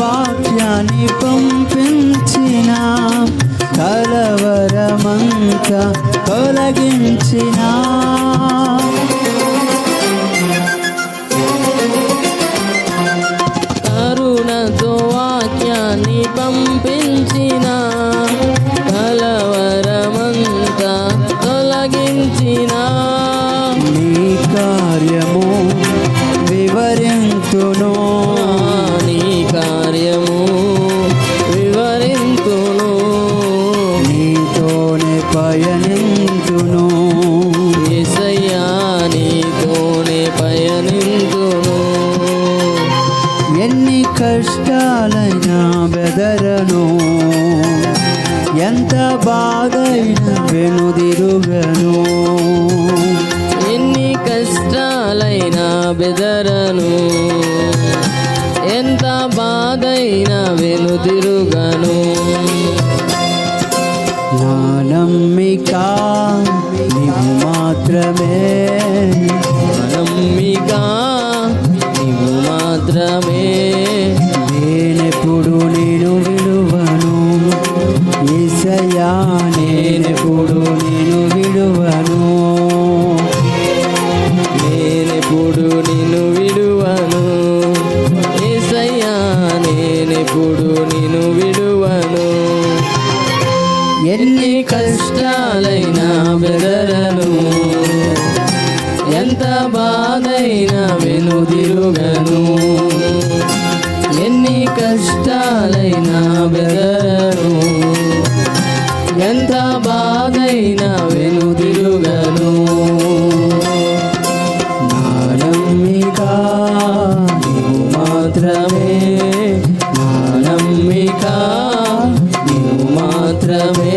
వాక్యాన్ని పంపించిన కలవరమంతా తొలగించిన కరుణతో వాక్యాన్ని పంపించిన కలవరమంతా తొలగించిన నీ కార్యము వివరింతును నీ కార్యము వివరింతును నీతోనే పయనింతును యేసయ్యా నీతోనే పయనింతును ఎన్ని కష్టాలైనా బెదరను ఎంత బాధైనా వెనుదిరుగను ఎన్ని కష్టాలైనా బెదరను ఎంత బాధైనా వెనుదిరుగను నా నమ్మిక నీవు మాత్రమే నమ్మిక నీవు మాత్రమే నేనెప్పుడు నేను విడువను యేసయ్యా నేనెప్పుడు నేను విడువను నేనెప్పుడు నిన్ను విడువను యేసయ్యా నేనెప్పుడు నిన్ను విడువను ఎన్ని కష్టాలైనా బెదరను ఎంత బాధైనా వెనుదిరుగను ఎన్ని కష్టాలైనా బెదరను ఎంత బాధైనా వెనుదిరుగను నా నమ్మిక నీవు మాత్రమే నా నమ్మిక నీవు మాత్రమే